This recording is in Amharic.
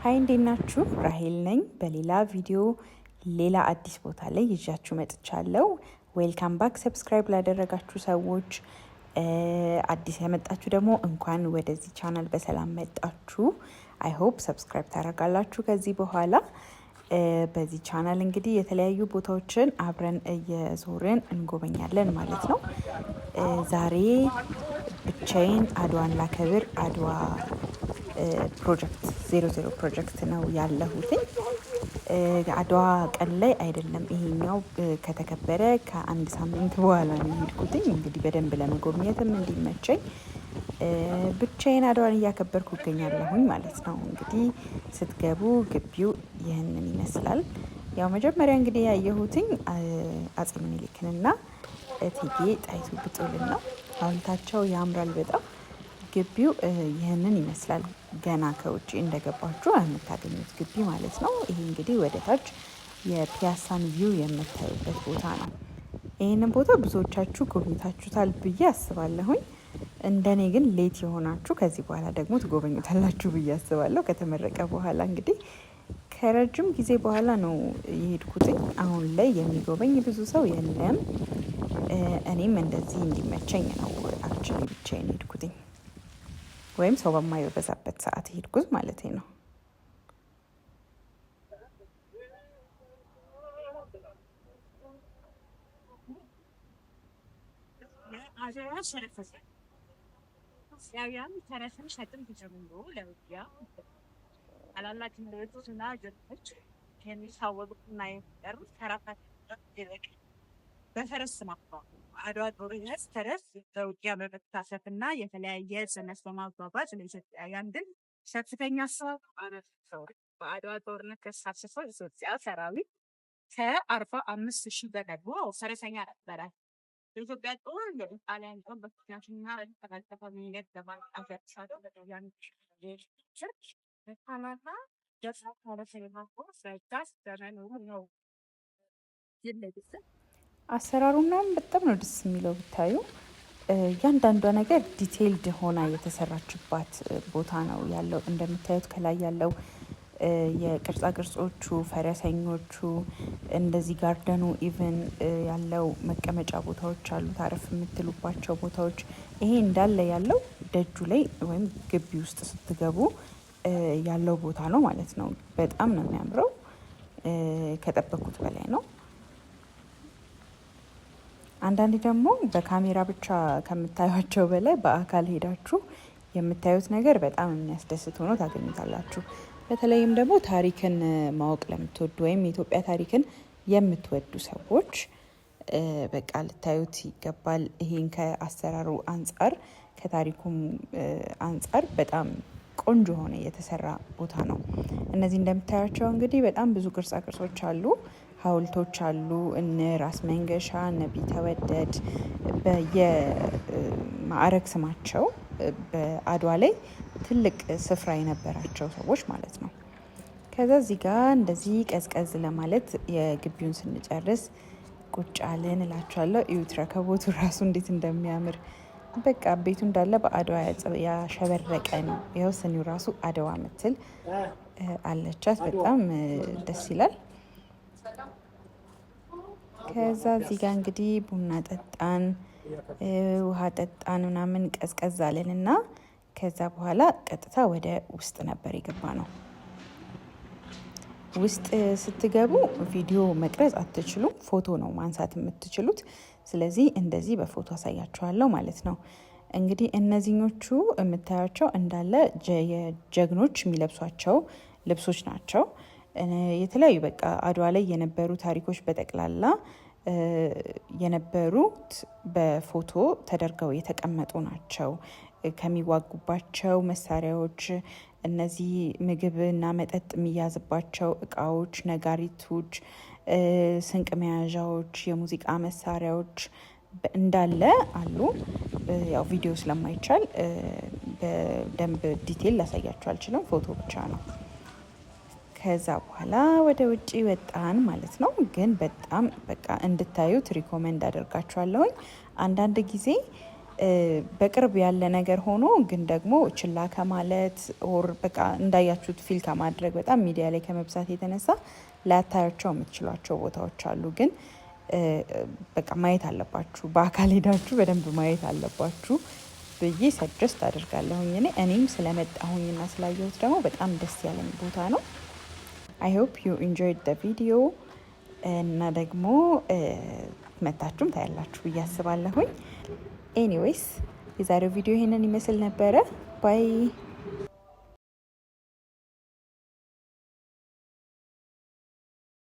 ሀይ እንዴት ናችሁ? ራሄል ነኝ። በሌላ ቪዲዮ ሌላ አዲስ ቦታ ላይ ይዣችሁ መጥቻለሁ። ዌልካም ባክ። ሰብስክራይብ ላደረጋችሁ ሰዎች፣ አዲስ ያመጣችሁ ደግሞ እንኳን ወደዚህ ቻናል በሰላም መጣችሁ። አይ ሆፕ ሰብስክራይብ ታደርጋላችሁ ከዚህ በኋላ። በዚህ ቻናል እንግዲህ የተለያዩ ቦታዎችን አብረን እየዞርን እንጎበኛለን ማለት ነው። ዛሬ ብቻዬን አድዋን ላከብር አድዋ ፕሮጀክት 00 ፕሮጀክት ነው ያለሁትኝ። አድዋ ቀን ላይ አይደለም፣ ይሄኛው ከተከበረ ከአንድ ሳምንት በኋላ ነው የሄድኩትኝ። እንግዲህ በደንብ ለመጎብኘትም እንዲመቸኝ ብቻዬን አድዋን እያከበርኩ እገኛለሁኝ ማለት ነው። እንግዲህ ስትገቡ ግቢው ይህንን ይመስላል። ያው መጀመሪያ እንግዲህ ያየሁትኝ አፄ ምኒልክንና እቴጌ ጣይቱ ብጡልን ነው። ሐውልታቸው ያምራል በጣም። ግቢው ይህንን ይመስላል። ገና ከውጭ እንደገባችሁ የምታገኙት ግቢ ማለት ነው። ይሄ እንግዲህ ወደ ታች የፒያሳን ቪው የምታዩበት ቦታ ነው። ይህንን ቦታ ብዙዎቻችሁ ጎብኝታችሁታል ብዬ አስባለሁኝ። እንደኔ ግን ሌት የሆናችሁ ከዚህ በኋላ ደግሞ ትጎበኙታላችሁ ብዬ አስባለሁ። ከተመረቀ በኋላ እንግዲህ ከረጅም ጊዜ በኋላ ነው የሄድኩትኝ። አሁን ላይ የሚጎበኝ ብዙ ሰው የለም። እኔም እንደዚህ እንዲመቸኝ ነው አክቹዋሊ ብቻዬን ሄድኩትኝ፣ ወይም ሰው በማይበዛበት ሰዓት ሄድኩት ማለት ነው። ያውያን ተረፈን ሸጥም ተጨምሮ ለውጊያ አላላክ እንደወጡትና ጀቶች የሚታወቁትና የሚጠሩት ከራሳቸው ይልቅ በፈረስ ማፋ አድዋ ጦርነት ተረፍ በውጊያ በመታሰፍ እና የተለያየ ሰነፍ በማጓጓዝ ለኢትዮጵያውያን ድል ከፍተኛ አስተዋጽኦ በአድዋ ጦርነት ተሳትፈው ኢትዮጵያ ሰራዊት ከ45,000 በላይ ፈረሰኛ ነበረ። የኢትዮጵያ ጦር የጣሊያን ጦር በፍጥነትና በተቀላጠፈ መንገድ ለማጥቃት ያን ካናዳ ደፋ ካለሰማቆ ሰይጣስ ዘመኑ ነው ይለብስ። አሰራሩ ምናምን በጣም ነው ደስ የሚለው ብታዩ። እያንዳንዷ ነገር ዲቴይልድ ሆና የተሰራችባት ቦታ ነው ያለው። እንደምታዩት ከላይ ያለው የቅርጻ ቅርጾቹ፣ ፈረሰኞቹ፣ እንደዚህ ጋርደኑ ኢቨን ያለው መቀመጫ ቦታዎች አሉት፣ አረፍ የምትሉባቸው ቦታዎች። ይሄ እንዳለ ያለው ደጁ ላይ ወይም ግቢ ውስጥ ስትገቡ ያለው ቦታ ነው ማለት ነው። በጣም ነው የሚያምረው። ከጠበኩት በላይ ነው። አንዳንዴ ደግሞ በካሜራ ብቻ ከምታዩቸው በላይ በአካል ሄዳችሁ የምታዩት ነገር በጣም የሚያስደስት ሆኖ ታገኙታላችሁ። በተለይም ደግሞ ታሪክን ማወቅ ለምትወዱ ወይም የኢትዮጵያ ታሪክን የምትወዱ ሰዎች በቃ ልታዩት ይገባል። ይሄን ከአሰራሩ አንጻር ከታሪኩም አንጻር በጣም ቆንጆ ሆነ የተሰራ ቦታ ነው። እነዚህ እንደምታያቸው እንግዲህ በጣም ብዙ ቅርጻ ቅርጾች አሉ፣ ሐውልቶች አሉ። እነ ራስ መንገሻ፣ እነ ቢተወደድ በየማዕረግ ስማቸው በአድዋ ላይ ትልቅ ስፍራ የነበራቸው ሰዎች ማለት ነው። ከዛ እዚህ ጋር እንደዚህ ቀዝቀዝ ለማለት የግቢውን ስንጨርስ ቁጭ አለን እላችኋለሁ። እዩት ረከቦቱ ራሱ እንዴት እንደሚያምር። በቃ ቤቱ እንዳለ በአድዋ ያሸበረቀ ነው። ይኸው ስኒው ራሱ አድዋ ምትል አለቻት። በጣም ደስ ይላል። ከዛ እዚህ ጋር እንግዲህ ቡና ጠጣን፣ ውሃ ጠጣን ምናምን ቀዝቀዝ አለን እና ከዛ በኋላ ቀጥታ ወደ ውስጥ ነበር የገባ ነው። ውስጥ ስትገቡ ቪዲዮ መቅረጽ አትችሉም፣ ፎቶ ነው ማንሳት የምትችሉት። ስለዚህ እንደዚህ በፎቶ አሳያችኋለሁ ማለት ነው። እንግዲህ እነዚህኞቹ የምታያቸው እንዳለ የጀግኖች የሚለብሷቸው ልብሶች ናቸው። የተለያዩ በቃ አድዋ ላይ የነበሩ ታሪኮች በጠቅላላ የነበሩት በፎቶ ተደርገው የተቀመጡ ናቸው። ከሚዋጉባቸው መሳሪያዎች፣ እነዚህ ምግብና መጠጥ የሚያዝባቸው እቃዎች፣ ነጋሪቶች፣ ስንቅ መያዣዎች፣ የሙዚቃ መሳሪያዎች እንዳለ አሉ። ያው ቪዲዮ ስለማይቻል በደንብ ዲቴል ላሳያችሁ አልችልም፣ ፎቶ ብቻ ነው። ከዛ በኋላ ወደ ውጭ ወጣን ማለት ነው። ግን በጣም በቃ እንድታዩት ሪኮመንድ አደርጋችኋለሁኝ። አንዳንድ ጊዜ በቅርብ ያለ ነገር ሆኖ ግን ደግሞ ችላ ከማለት ኦር በቃ እንዳያችሁት ፊል ከማድረግ በጣም ሚዲያ ላይ ከመብዛት የተነሳ ላታያቸው የምትችሏቸው ቦታዎች አሉ። ግን በቃ ማየት አለባችሁ፣ በአካል ሄዳችሁ በደንብ ማየት አለባችሁ ብዬ ሰጀስት አድርጋለሁኝ። እኔም ስለመጣሁኝና ስላየሁት ደግሞ በጣም ደስ ያለኝ ቦታ ነው። አይ ሆፕ ዩ ኢንጆይድ ደ ቪዲዮ እና ደግሞ መታችሁም ታያላችሁ ብዬ አስባለሁኝ። ኤኒዌይስ የዛሬው ቪዲዮ ይሄንን ይመስል ነበረ። ባይ